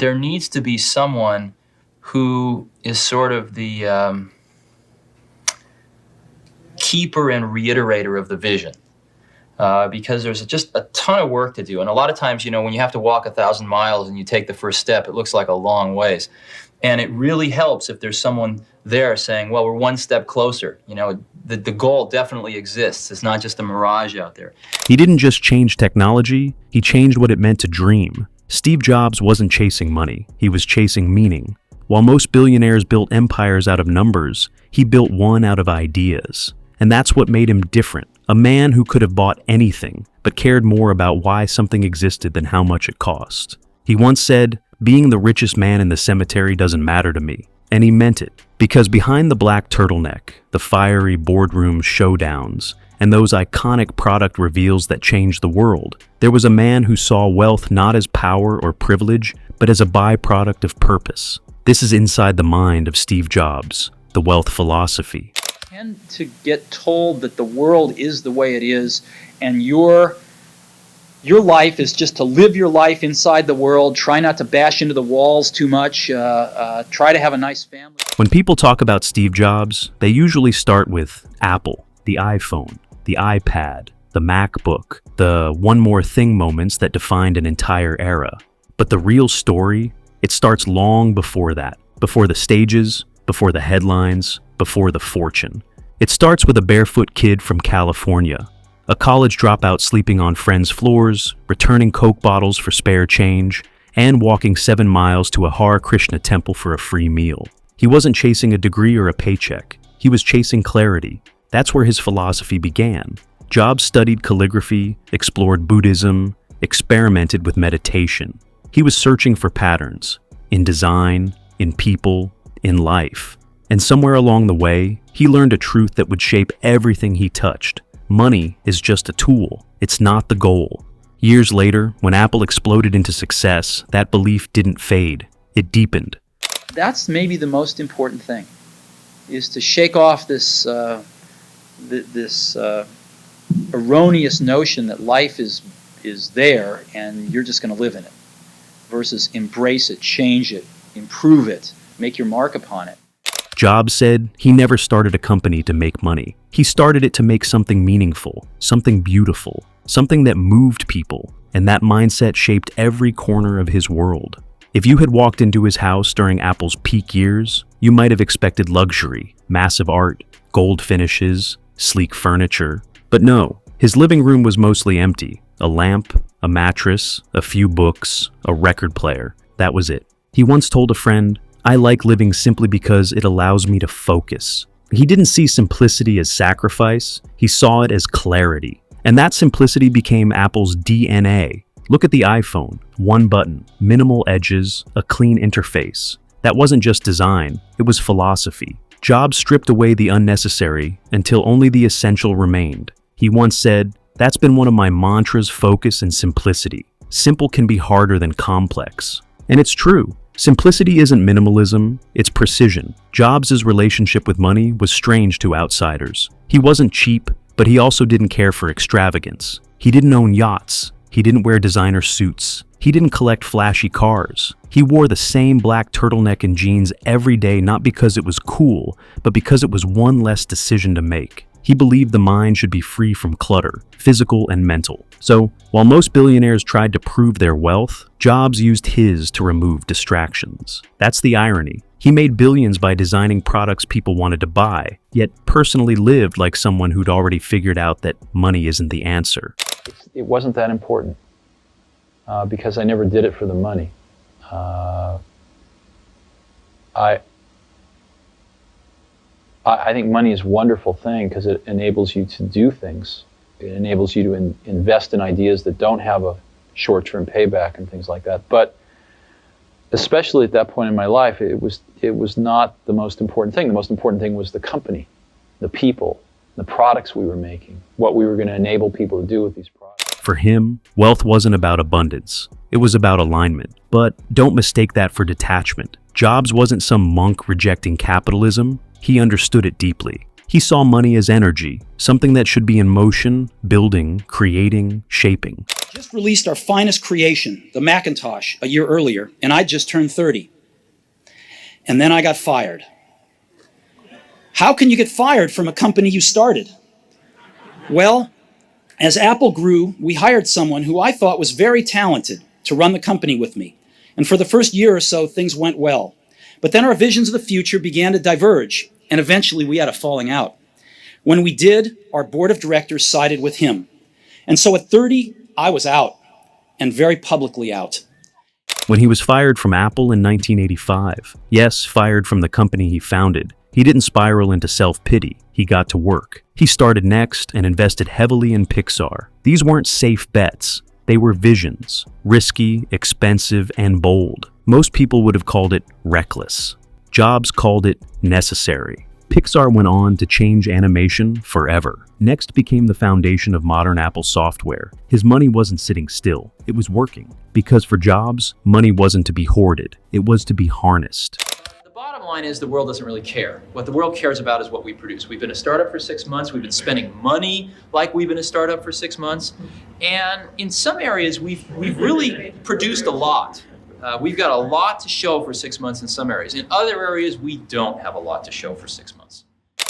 there needs to be someone who is sort of the keeper and reiterator of the vision. Because there's just a ton of work to do. And a lot of times, when you have to walk 1,000 miles and you take the first step, it looks like a long ways. And it really helps if there's someone there saying, well, we're one step closer. The goal definitely exists. It's not just a mirage out there. He didn't just change technology, he changed what it meant to dream. Steve Jobs wasn't chasing money, he was chasing meaning. While most billionaires built empires out of numbers, he built one out of ideas. And that's what made him different. A man who could have bought anything, but cared more about why something existed than how much it cost. He once said, "Being the richest man in the cemetery doesn't matter to me." And he meant it, because behind the black turtleneck, the fiery boardroom showdowns, and those iconic product reveals that changed the world, there was a man who saw wealth not as power or privilege, but as a byproduct of purpose. This is inside the mind of Steve Jobs, the wealth philosophy. Tend to get told that the world is the way it is, and your life is just to live your life inside the world, try not to bash into the walls too much, try to have a nice family. When people talk about Steve Jobs, they usually start with Apple, the iPhone, the iPad, the MacBook, the one more thing moments that defined an entire era. But the real story, it starts long before that, before the stages, before the headlines, before the fortune. It starts with a barefoot kid from California, a college dropout sleeping on friends' floors, returning Coke bottles for spare change, and walking 7 miles to a Hare Krishna temple for a free meal. He wasn't chasing a degree or a paycheck. He was chasing clarity. That's where his philosophy began. Jobs studied calligraphy, explored Buddhism, experimented with meditation. He was searching for patterns in design, in people, in life. And somewhere along the way, he learned a truth that would shape everything he touched. Money is just a tool. It's not the goal. Years later, when Apple exploded into success, that belief didn't fade. It deepened. That's maybe the most important thing, is to shake off this erroneous notion that life is there and you're just going to live in it, versus embrace it, change it, improve it, make your mark upon it. Jobs said he never started a company to make money. He started it to make something meaningful, something beautiful, something that moved people, and that mindset shaped every corner of his world. If you had walked into his house during Apple's peak years, you might have expected luxury, massive art, gold finishes, sleek furniture. But no, his living room was mostly empty. A lamp, a mattress, a few books, a record player. That was it. He once told a friend, "I like living simply because it allows me to focus." He didn't see simplicity as sacrifice, he saw it as clarity. And that simplicity became Apple's DNA. Look at the iPhone. One button, minimal edges, a clean interface. That wasn't just design, it was philosophy. Jobs stripped away the unnecessary until only the essential remained. He once said, "That's been one of my mantras: focus and simplicity. Simple can be harder than complex." And it's true. Simplicity isn't minimalism, it's precision. Jobs' relationship with money was strange to outsiders. He wasn't cheap, but he also didn't care for extravagance. He didn't own yachts. He didn't wear designer suits. He didn't collect flashy cars. He wore the same black turtleneck and jeans every day, not because it was cool, but because it was one less decision to make. He believed the mind should be free from clutter, physical and mental. So, while most billionaires tried to prove their wealth, Jobs used his to remove distractions. That's the irony. He made billions by designing products people wanted to buy, yet personally lived like someone who'd already figured out that money isn't the answer. It wasn't that important because I never did it for the money. I think money is a wonderful thing because it enables you to do things. It enables you to invest in ideas that don't have a short-term payback and things like that. But especially at that point in my life, it was not the most important thing. The most important thing was the company, the people, the products we were making, what we were going to enable people to do with these products. For him, wealth wasn't about abundance. It was about alignment. But don't mistake that for detachment. Jobs wasn't some monk rejecting capitalism. He understood it deeply. He saw money as energy, something that should be in motion, building, creating, shaping. Just released our finest creation, the Macintosh, a year earlier, and I just turned 30. And then I got fired. How can you get fired from a company you started? Well, as Apple grew, we hired someone who I thought was very talented to run the company with me. And for the first year or so, things went well. But then our visions of the future began to diverge, and eventually we had a falling out. When we did, our board of directors sided with him. And so at 30, I was out, and very publicly out. When he was fired from Apple in 1985, yes, fired from the company he founded, he didn't spiral into self-pity. He got to work. He started Next and invested heavily in Pixar. These weren't safe bets. They were visions, risky, expensive, and bold. Most people would have called it reckless. Jobs called it necessary. Pixar went on to change animation forever. Next became the foundation of modern Apple software. His money wasn't sitting still. It was working. Because for Jobs, money wasn't to be hoarded. It was to be harnessed. The bottom line is the world doesn't really care. What the world cares about is what we produce. We've been a startup for 6 months. We've been spending money like we've been a startup for 6 months. And in some areas, we've really produced a lot. We've got a lot to show for 6 months in some areas. In other areas, we don't have a lot to show for 6 months.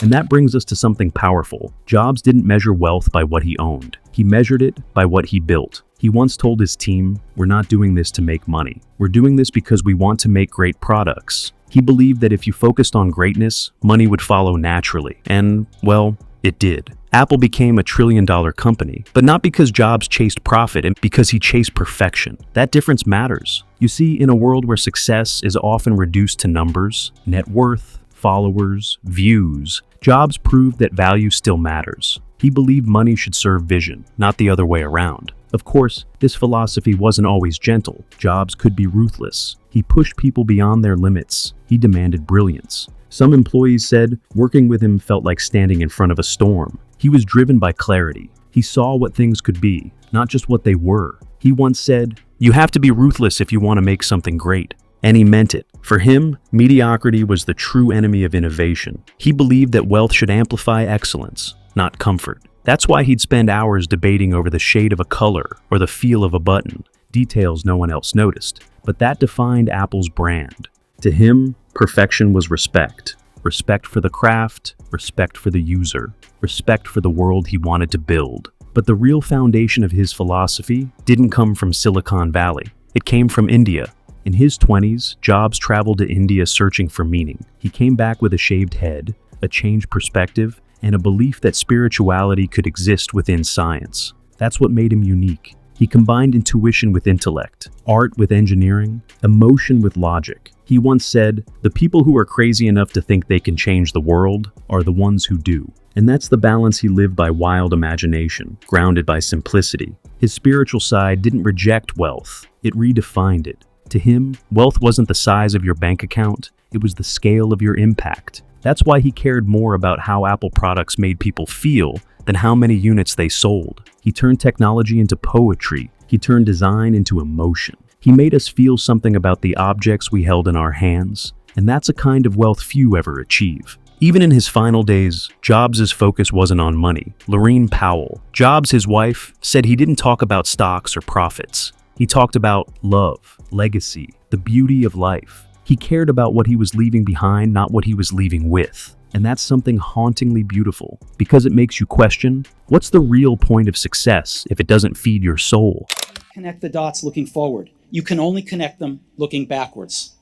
And that brings us to something powerful. Jobs didn't measure wealth by what he owned. He measured it by what he built. He once told his team, "We're not doing this to make money. We're doing this because we want to make great products." He believed that if you focused on greatness, money would follow naturally. And, well, it did. Apple became a trillion-dollar company, but not because Jobs chased profit and because he chased perfection. That difference matters. You see, in a world where success is often reduced to numbers, net worth, followers, views, Jobs proved that value still matters. He believed money should serve vision, not the other way around. Of course, this philosophy wasn't always gentle. Jobs could be ruthless. He pushed people beyond their limits. He demanded brilliance. Some employees said working with him felt like standing in front of a storm. He was driven by clarity. He saw what things could be, not just what they were. He once said, "You have to be ruthless if you want to make something great." And he meant it. For him, mediocrity was the true enemy of innovation. He believed that wealth should amplify excellence, not comfort. That's why he'd spend hours debating over the shade of a color or the feel of a button, details no one else noticed. But that defined Apple's brand. To him, perfection was respect. Respect for the craft, respect for the user, respect for the world he wanted to build. But the real foundation of his philosophy didn't come from Silicon Valley. It came from India. In his 20s, Jobs traveled to India searching for meaning. He came back with a shaved head, a changed perspective, and a belief that spirituality could exist within science. That's what made him unique. He combined intuition with intellect, art with engineering, emotion with logic. He once said, "The people who are crazy enough to think they can change the world are the ones who do." And that's the balance he lived by: wild imagination, grounded by simplicity. His spiritual side didn't reject wealth, it redefined it. To him, wealth wasn't the size of your bank account, it was the scale of your impact. That's why he cared more about how Apple products made people feel than how many units they sold. He turned technology into poetry. He turned design into emotion. He made us feel something about the objects we held in our hands, and that's a kind of wealth few ever achieve. Even in his final days, Jobs' focus wasn't on money. Lorene Powell, Jobs, his wife, said he didn't talk about stocks or profits. He talked about love, legacy, the beauty of life. He cared about what he was leaving behind, not what he was leaving with. And that's something hauntingly beautiful, because it makes you question, what's the real point of success if it doesn't feed your soul? Connect the dots looking forward. You can only connect them looking backwards.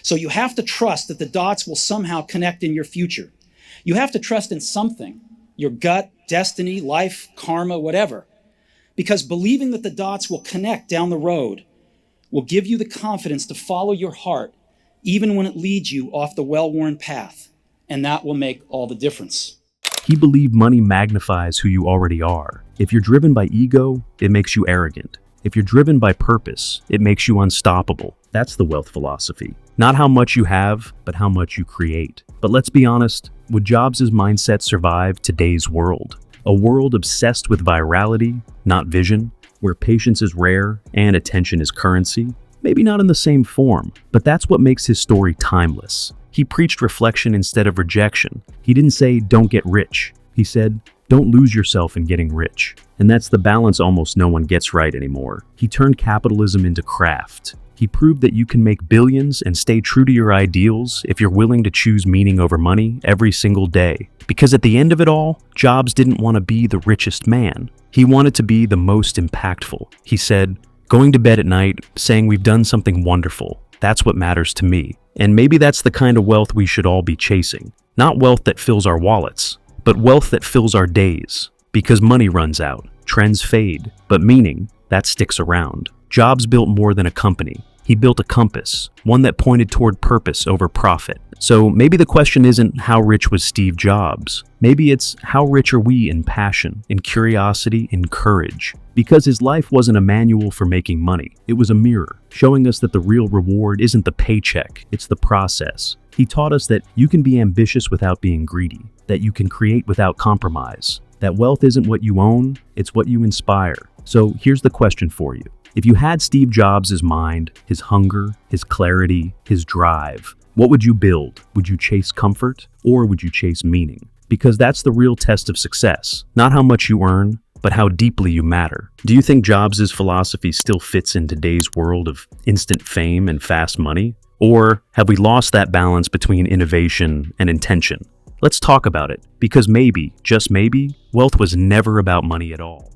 So you have to trust that the dots will somehow connect in your future. You have to trust in something, your gut, destiny, life, karma, whatever. Because believing that the dots will connect down the road will give you the confidence to follow your heart, even when it leads you off the well-worn path. And that will make all the difference. He believed money magnifies who you already are. If you're driven by ego, it makes you arrogant. If you're driven by purpose, it makes you unstoppable. That's the wealth philosophy. Not how much you have, but how much you create. But let's be honest, would Jobs' mindset survive today's world? A world obsessed with virality, not vision, where patience is rare and attention is currency? Maybe not in the same form, but that's what makes his story timeless. He preached reflection instead of rejection. He didn't say, don't get rich. He said, don't lose yourself in getting rich. And that's the balance almost no one gets right anymore. He turned capitalism into craft. He proved that you can make billions and stay true to your ideals if you're willing to choose meaning over money every single day. Because at the end of it all, Jobs didn't want to be the richest man. He wanted to be the most impactful. He said, going to bed at night, saying we've done something wonderful. That's what matters to me. And maybe that's the kind of wealth we should all be chasing. Not wealth that fills our wallets, but wealth that fills our days. Because money runs out, trends fade, but meaning, that sticks around. Jobs built more than a company. He built a compass, one that pointed toward purpose over profit. So maybe the question isn't how rich was Steve Jobs? Maybe it's how rich are we in passion, in curiosity, in courage? Because his life wasn't a manual for making money. It was a mirror, showing us that the real reward isn't the paycheck, it's the process. He taught us that you can be ambitious without being greedy, that you can create without compromise, that wealth isn't what you own, it's what you inspire. So here's the question for you. If you had Steve Jobs' mind, his hunger, his clarity, his drive, what would you build? Would you chase comfort or would you chase meaning? Because that's the real test of success, not how much you earn, but how deeply you matter. Do you think Jobs' philosophy still fits in today's world of instant fame and fast money? Or have we lost that balance between innovation and intention? Let's talk about it, because maybe, just maybe, wealth was never about money at all.